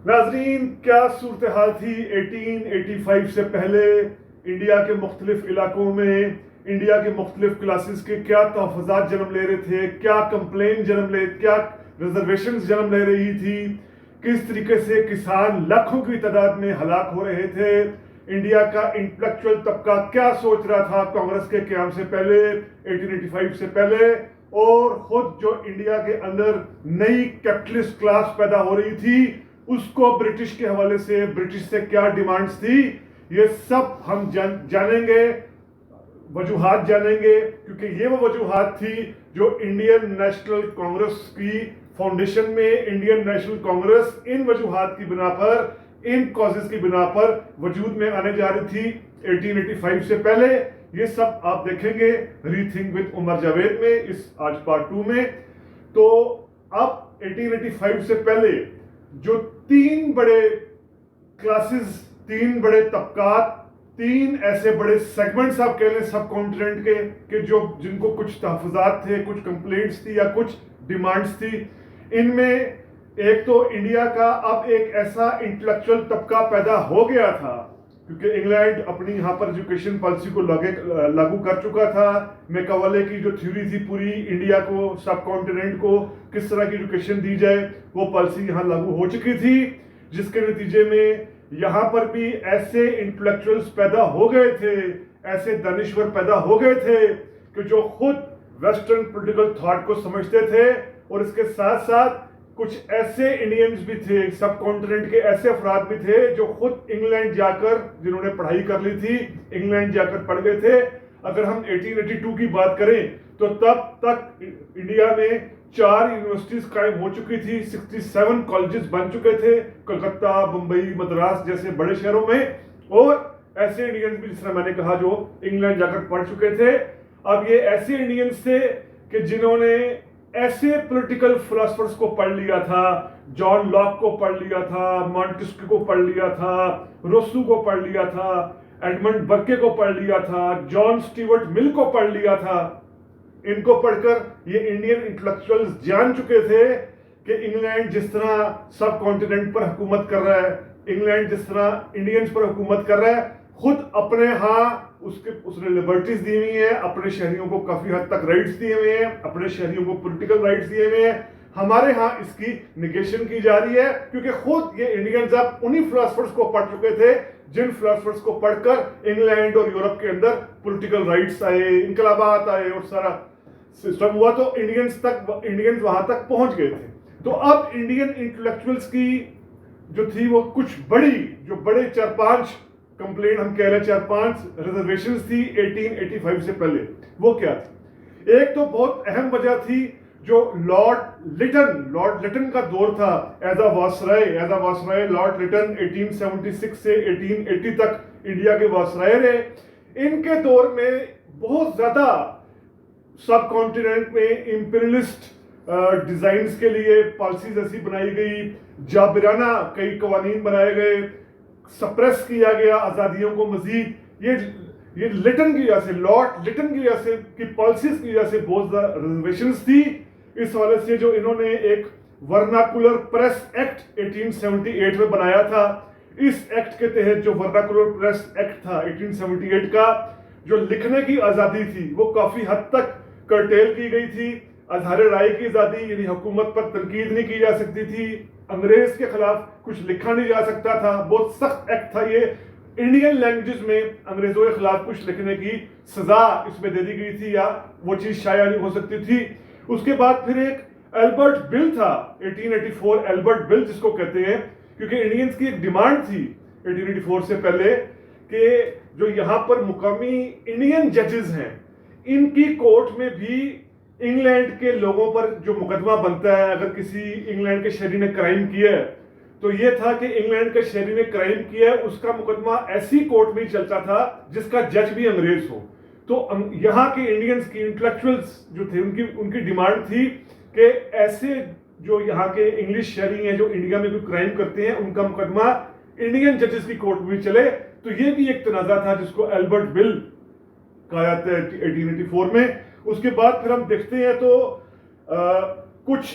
ناظرین، کیا صورتحال تھی 1885 سے پہلے انڈیا کے مختلف علاقوں میں؟ انڈیا کے مختلف کلاسز کے کیا تحفظات جنم لے رہے تھے، کیا کیا ریزرویشنز جنم لے رہی تھی، کس طریقے سے کسان لاکھوں کی تعداد میں ہلاک ہو رہے تھے، انڈیا کا انٹلیکچوئل طبقہ کیا سوچ رہا تھا کانگریس کے قیام سے پہلے، 1885 سے پہلے، اور خود جو انڈیا کے اندر نئی کیپٹلسٹ کلاس پیدا ہو رہی تھی اس کو برٹش کے حوالے سے، برٹش سے کیا ڈیمانڈز تھی، یہ سب ہم جانیں گے، وجوہات جانیں گے، کیونکہ یہ وہ وجوہات تھی جو انڈین نیشنل کانگریس کی فاؤنڈیشن میں، انڈین نیشنل کانگریس ان وجوہات کی بنا پر، ان کازز کی بنا پر وجود میں آنے جا رہی تھی 1885 سے پہلے۔ یہ سب آپ دیکھیں گے ری تھنک وتھ عمر جاوید میں، اس آج پارٹ 2 میں۔ تو اب 1885 سے پہلے جو تین بڑے کلاسز، تین بڑے طبقات، تین ایسے بڑے سیگمنٹس آپ کہہ لیں سب کانٹیننٹ کے، کہ جن کو کچھ تحفظات تھے، کچھ کمپلینٹس تھی یا کچھ ڈیمانڈس تھی، ان میں ایک تو انڈیا کا اب ایک ایسا انٹلیکچوئل طبقہ پیدا ہو گیا تھا، کیونکہ انگلینڈ اپنی یہاں پر ایجوکیشن پالیسی کو لاگو کر چکا تھا۔ میکاولے کی جو تھیوری تھی پوری انڈیا کو، سب کانٹیننٹ کو کس طرح کی ایجوکیشن دی جائے، وہ پالیسی یہاں لاگو ہو چکی تھی، جس کے نتیجے میں یہاں پر بھی ایسے انٹلیکچوئلز پیدا ہو گئے تھے، ایسے دانشور پیدا ہو گئے تھے کہ جو خود ویسٹرن پولیٹیکل تھاٹ کو سمجھتے تھے، اور اس کے ساتھ ساتھ کچھ ایسے انڈینز بھی تھے، سب کانٹیننٹ کے ایسے افراد بھی تھے جو خود انگلینڈ جا کر، جنہوں نے پڑھائی کر لی تھی، انگلینڈ جا کر پڑھ گئے تھے۔ اگر ہم 1882 کی بات کریں تو تب تک انڈیا میں 4 یونیورسٹیز قائم ہو چکی تھی، 67 کالجز بن چکے تھے کلکتہ، بمبئی، مدراس جیسے بڑے شہروں میں، اور ایسے انڈینز بھی جس طرح میں نے کہا جو انگلینڈ جا کر پڑھ چکے تھے۔ اب یہ ایسے انڈینز تھے کہ جنہوں نے ایسے پولیٹیکل فلاسفرز کو پڑھ لیا تھا، جان لاک کو پڑھ لیا تھا، مانٹسکیو کو پڑھ لیا تھا، روسو کو پڑھ لیا تھا، ایڈمنڈ برکے کو پڑھ لیا تھا، جان سٹیورٹ مل کو پڑھ لیا تھا۔ ان کو پڑھ کر یہ انڈین انٹلیکچوئلز جان چکے تھے کہ انگلینڈ جس طرح سب کانٹیننٹ پر حکومت کر رہا ہے، انگلینڈ جس طرح انڈینز پر حکومت کر رہا ہے، خود اپنے ہاں اس نے لبرٹیز دی ہوئی ہیں، اپنے شہریوں کو کافی حد تک رائٹس دیے ہوئے ہیں، اپنے شہریوں کو پولیٹیکل رائٹس دیے ہوئے ہیں، ہمارے ہاں اس کی نیگیشن کی جا رہی ہے، کیونکہ خود یہ انڈینز اب انہی فلاسفرز کو پڑھ چکے تھے جن فلاسفرز کو پڑھ کر انگلینڈ اور یورپ کے اندر پولیٹیکل رائٹس آئے، انقلابات آئے اور سارا سسٹم ہوا، تو انڈینز وہاں تک پہنچ گئے تھے۔ تو اب انڈین انٹلیکچوئلز کی جو تھی وہ کچھ جو بڑے 4-5 کمپلین ہم کہہ رہے ہیں، 4-5 ریزرویشنز تھی 1885 سے پہلے۔ وہ کیا تھی؟ ایک تو بہت اہم وجہ تھی جو لارڈ لٹن کا دور تھا، ایز اے واسرائے لارڈ لٹن 1876 سے 1880 تک انڈیا کے واسرائے رہے۔ ان کے دور میں بہت زیادہ سب کانٹیننٹ میں امپیریلسٹ ڈیزائنز کے لیے پالیسیز ایسی بنائی گئی، جابرانہ کئی قوانین بنائے گئے، سپریس کیا گیا آزادیوں کو مزید۔ یہ لٹن کی وجہ سے، لارڈ لٹن کی وجہ سے، کی پالیسیز کی وجہ سے بہت زیادہ ریزرویشنز تھی۔ اس حوالے سے جو انہوں نے ایک ورناکولر پریس ایکٹ 1878 میں بنایا تھا، اس ایکٹ کے تحت جو ورناکولر پریس ایکٹ تھا 1878 کا، جو لکھنے کی آزادی تھی وہ کافی حد تک کرٹیل کی گئی تھی۔ اظہار رائے کی آزادی، یعنی حکومت پر تنقید نہیں کی جا سکتی تھی، انگریز کے خلاف کچھ لکھا نہیں جا سکتا تھا، بہت سخت ایکٹ تھا یہ۔ انڈین لینگویجز میں انگریزوں کے خلاف کچھ لکھنے کی سزا اس میں دے دی گئی تھی، یا وہ چیز شائع نہیں ہو سکتی تھی۔ اس کے بعد پھر ایک ایلبرٹ بل تھا 1884، ایلبرٹ بل جس کو کہتے ہیں، کیونکہ انڈینز کی ایک ڈیمانڈ تھی 1884 سے پہلے کہ جو یہاں پر مقامی انڈین ججز ہیں، ان کی کورٹ میں بھی انگلینڈ کے لوگوں پر جو مقدمہ بنتا ہے، اگر کسی انگلینڈ کے شہری نے کرائم کیا ہے تو یہ تھا کہ انگلینڈ کے شہری نے کرائم کیا ہے، اس کا مقدمہ ایسی کورٹ میں چلتا تھا جس کا جج بھی انگریز ہو۔ تو یہاں کے انڈینز کی انٹلیکچوئلز جو تھے، ان کی ڈیمانڈ تھی کہ ایسے جو یہاں کے انگلش شہری ہیں جو انڈیا میں کوئی کرائم کرتے ہیں، ان کا مقدمہ انڈین ججز کی کورٹ میں چلے۔ تو یہ بھی ایک تنازع تھا جس کو ایلبرٹ بل کہا جاتا ہے 1884 میں۔ اس کے بعد پھر ہم دیکھتے ہیں تو کچھ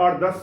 8-10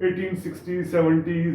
1860s, 70s,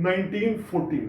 1914।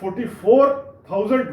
44,000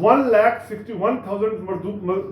1,61,000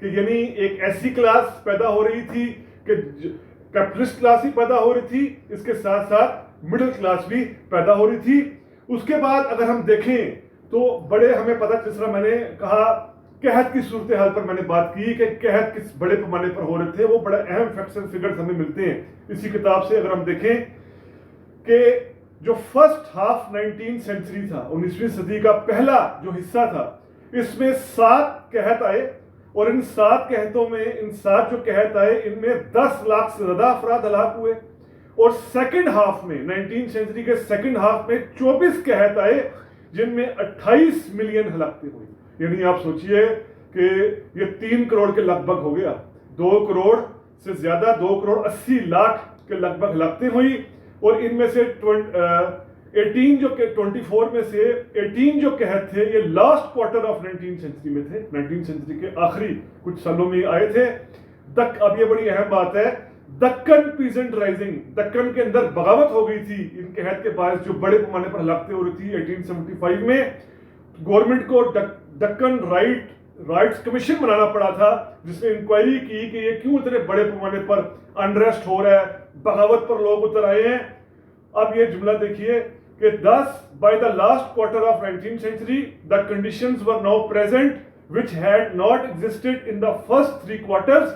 کہ یعنی ایک ایسی کلاس پیدا ہو رہی تھی کہ کیپٹلسٹ کلاس ہی پیدا ہو رہی تھی، اس کے ساتھ ساتھ مڈل کلاس بھی پیدا ہو رہی تھی. اس کے بعد اگر ہم دیکھیں تو بڑے ہمیں پتہ، جس طرح میں نے کہا قحط کی صورتحال پر میں نے بات کی کہ قحط کس بڑے پیمانے پر ہو رہے تھے، وہ بڑے اہم فیکٹس اینڈ فگرز ہمیں ملتے ہیں اسی کتاب سے. اگر ہم دیکھیں کہ جو فرسٹ ہاف 19 سینچری تھا، 19ویں صدی کا پہلا جو حصہ تھا، اس میں 7 قحط آئے، اور ان 7 قحطوں میں، ان 7 جو قحط آئے ان میں 10 لاکھ سے زیادہ افراد ہلاک ہوئے. اور سیکنڈ ہاف میں 19 سینچری کے سیکنڈ ہاف میں 24 قحط آئے جن میں 28 ملین ہلاکتیں ہوئی. یعنی آپ سوچئے کہ یہ 3 کروڑ کے لگ بھگ ہو گیا، 2 کروڑ سے زیادہ، 2 کروڑ 80 لاکھ کے لگ بھگ ہلاکتیں ہوئی. اور ان میں سے 18 جو کہ 24 میں سے 18 جو قحط تھے یہ لاسٹ کوارٹر آف 19 سینچری میں تھے، 19 سینچری کے آخری کچھ سالوں میں آئے تھے. اب یہ بڑی اہم بات ہے، دکن پیزنٹ رائزنگ، دکن کے اندر بغاوت ہو گئی تھی ان قحط کے باعث، جو بڑے پیمانے پر ہلاکتیں ہو رہی تھی. 1875 میں گورنمنٹ کو دکن رائٹس کمیشن بنانا پڑا تھا، جس نے انکوائری کی کہ یہ کیوں اتنے بڑے پیمانے پر انریسٹ ہو رہا ہے، بغاوت پر لوگ اتر آئے ہیں. اب یہ جملہ دیکھیے کہ by the last quarter of 19th century the conditions were now present which had not existed in the first 3 quarters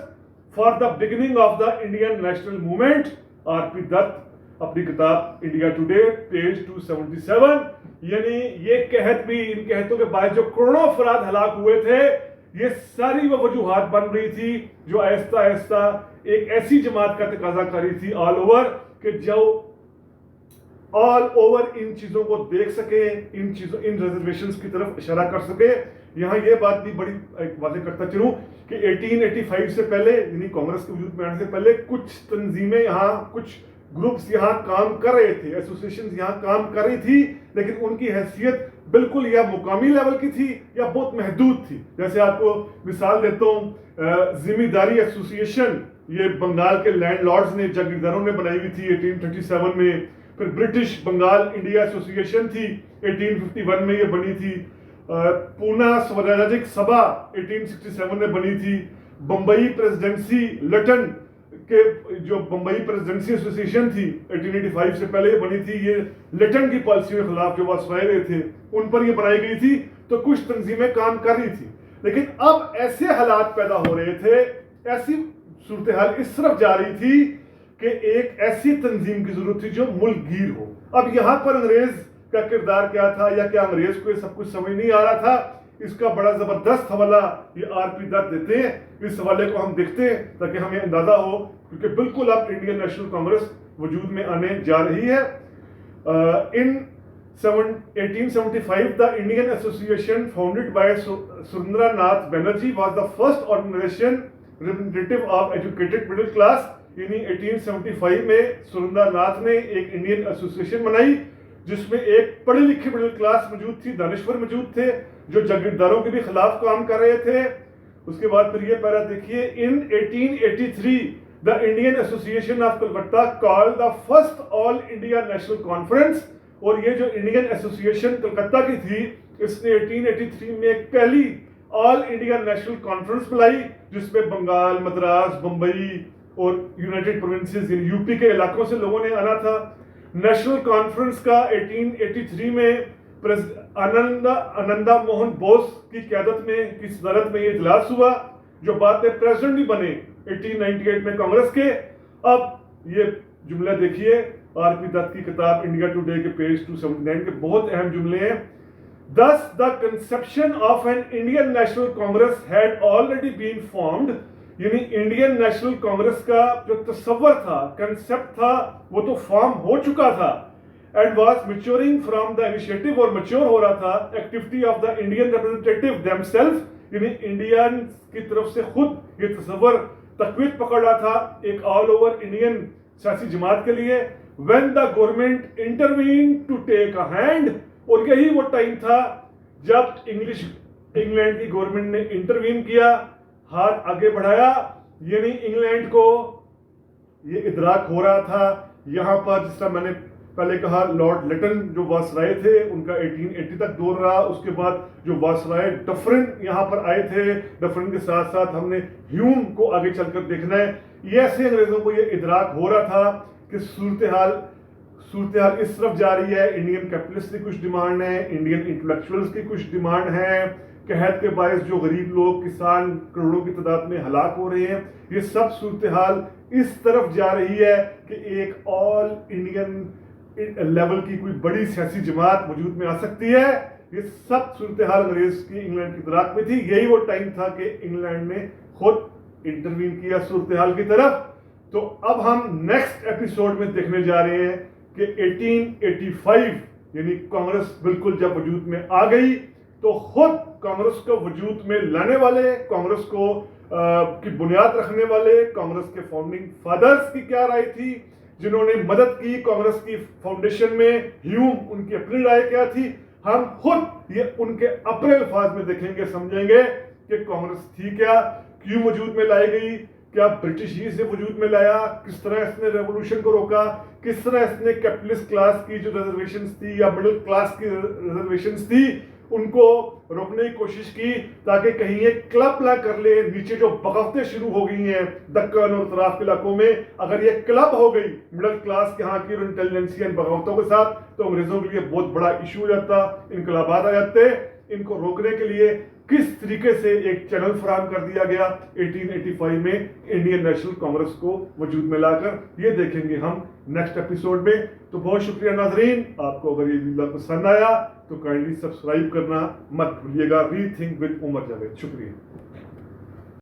for the beginning of the Indian national movement. R.P. Dutt اپنی کتاب انڈیا ٹوڈے پیج 277. یعنی یہ قحط بھی، ان قحطوں کے باعث جو کروڑوں افراد ہلاک ہوئے تھے، یہ ساری وہ وجوہات بن رہی تھی جو آہستہ آہستہ ایک ایسی جماعت کا تقاضا کر رہی تھی آل اوور، کہ جو آل اوور ان چیزوں کو دیکھ سکے، ان ریزرویشنز کی طرف اشارہ کر سکے. یہاں یہ بات بھی بڑی واضح کرتا چلوں کہ 1885 سے پہلے، یعنی کانگریس کے وجود میں آنے سے پہلے، کچھ تنظیمیں یہاں، کچھ گروپس یہاں کام کر رہے تھے، ایسوسیشنز یہاں کام کر رہی تھی، لیکن ان کی حیثیت بالکل یا مقامی لیول کی تھی یا بہت محدود تھی. جیسے آپ کو مثال دیتا ہوں، زمینداری ایسوسیشن، یہ بنگال کے لینڈ لارڈز نے، جاگیرداروں نے بنائی ہوئی تھی 1837 میں. پھر برٹش بنگال انڈیا ایسوسیشن تھی، 1851 میں یہ بنی تھی. پونا سوراجک سبھا 1867 میں بنی تھی. بمبئی پریزیڈنسی لٹن کہ جو بمبئی پریزیڈنسی ایسوسیشن تھی 1885 سے پہلے بنی تھی، یہ لٹن کی پالیسی کے خلاف جو واسوائے تھے ان پر یہ بنائی گئی تھی. تو کچھ تنظیمیں کام کر رہی تھی، لیکن اب ایسے حالات پیدا ہو رہے تھے، ایسی صورتحال اس طرف جا رہی تھی کہ ایک ایسی تنظیم کی ضرورت تھی جو ملک گیر ہو. اب یہاں پر انگریز کا کردار کیا تھا، یا کیا انگریز کو یہ سب کچھ سمجھ نہیں آ رہا تھا؟ اس کا بڑا زبردست حوالہ یہ R.P. دت دیتے ہیں. اس حوالے کو ہم دیکھتے ہیں تاکہ ہمیں اندازہ ہو، کیونکہ بالکل اب انڈین نیشنل کانگریس وجود میں آنے جا رہی ہے. In 1875 the Indian Association founded by Surendra Nath Banerjee was the first organization representative of educated middle class. یعنی 1875 میں سریندر ناتھ نے ایک انڈین ایسوسیشن بنائی جس میں ایک پڑھی لکھی مڈل کلاس موجود تھی، دانشور موجود تھے جو جاگیرداروں کے بھی خلاف کام کر رہے تھے. اس کے بعد پھر یہ پیرا دیکھیے، in 1883 the Indian Association of Calcutta called the first all India National Conference. اور یہ جو انڈین ایسوسیشن کلکتہ کی تھی، اس نے 1883 میں ایک پہلی آل انڈیا نیشنل کانفرنس بلائی جس میں بنگال، مدراس، بمبئی اور یونائٹڈ پروونسز یعنی یو پی کے علاقوں سے لوگوں نے آنا تھا. نیشنل کانفرنس کا 1883 میں آنندا موہن بوس کی قیادت میں، کی صدارت میں یہ اجلاس ہوا، جو بعد میں پریزیڈنٹ بھی بنے 1898 میں کانگریس کے. اب یہ جملہ دیکھیے R.P. دت کی کتاب انڈیا ٹوڈے کے پیج 279 کے بہت اہم جملے ہیں. Thus the conception of an Indian National Congress had already been formed. یعنی انڈین نیشنل کانگریس کا جو تصور تھا، کنسپٹ تھا، وہ تو فارم ہو چکا تھا. And was maturing from the initiative, اور میچور ہو رہا تھا activity of the Indian representative themselves. یعنی انڈین کی طرف سے خود یہ تصور تقویت پکڑ رہا تھا ایک آل اوور انڈین سیاسی جماعت کے لیے. When the government intervene to take a hand, اور یہی وہ ٹائم تھا جب انگلینڈ کی گورنمنٹ نے انٹروین کیا، ہاتھ آگے بڑھایا. یعنی انگلینڈ کو یہ ادراک ہو رہا تھا یہاں پر، جس طرح میں نے پہلے کہا لارڈ لٹن جو واسرائے تھے ان کا 1880 تک دور رہا، اس کے بعد جو واسرائے ڈفرن یہاں پر آئے تھے، ڈفرن کے ساتھ ساتھ ہم نے ہیوم کو آگے چل کر دیکھنا ہے. یہ ایسے انگریزوں کو یہ ادراک ہو رہا تھا کہ صورتحال اس طرف جا رہی ہے. انڈین کیپٹلسٹ کی کچھ ڈیمانڈ ہے، انڈین انٹلیکچوئلز کی کچھ ڈیمانڈ ہے، قحط کے باعث جو غریب لوگ کسان کروڑوں کی تعداد میں ہلاک ہو رہے ہیں، یہ سب صورتحال اس طرف جا رہی ہے کہ ایک آل انڈین لیول کی کوئی بڑی سیاسی جماعت وجود میں آ سکتی ہے. یہ سب صورتحال انگریز کی انگلینڈ کی ادراک میں تھی. یہی وہ ٹائم تھا کہ انگلینڈ نے خود انٹروین کیا صورتحال کی طرف. تو اب ہم نیکسٹ ایپیسوڈ میں دیکھنے جا رہے ہیں کہ 1885 یعنی کانگریس بالکل جب وجود میں آ گئی تو خود کانگریس کو وجود میں لانے والے، کانگریس کو کی بنیاد رکھنے والے، کانگریس کے فاؤنڈنگ فادرز کی کیا رائے تھی، جنہوں نے مدد کی کانگریس کی فاؤنڈیشن میں، ہیوم ان کی اپنی رائے کیا تھی. ہم خود یہ ان کے اپنے الفاظ میں دیکھیں گے، سمجھیں گے کہ کانگریس تھی کیا، کیوں وجود میں لائی گئی، کیا برٹش ہی سے وجود میں لایا، کس طرح اس نے ریولوشن کو روکا، کس طرح اس نے کیپٹلسٹ کلاس کی جو ریزرویشنز تھی یا مڈل کلاس کی ریزرویشنز تھی ان کو روکنے کی کوشش کی تاکہ کہیں یہ کلب نہ کر لے. نیچے جو بغاوتیں شروع ہو گئی ہیں دکن اور اطراف کے علاقوں میں، اگر یہ کلب ہو گئی مڈل کلاس کے ہاں کی انٹیلیجنسی ان بغاوتوں کے ساتھ تو انگریزوں کے لیے بہت بڑا ایشو ہو جاتا، انقلابات آ جاتے. ان کو روکنے کے لیے کس طریقے سے ایک چینل فراہم کر دیا گیا 1885 میں انڈین نیشنل کانگریس کو وجود میں لا کر، یہ دیکھیں گے ہم نیکسٹ ایپیسوڈ میں. تو بہت شکریہ ناظرین، آپ کو اگر یہ ویڈیو پسند آیا تو کائنڈلی سبسکرائب کرنا مت بھولیے گا. ری تھنک ود عمر جاوید. شکریہ.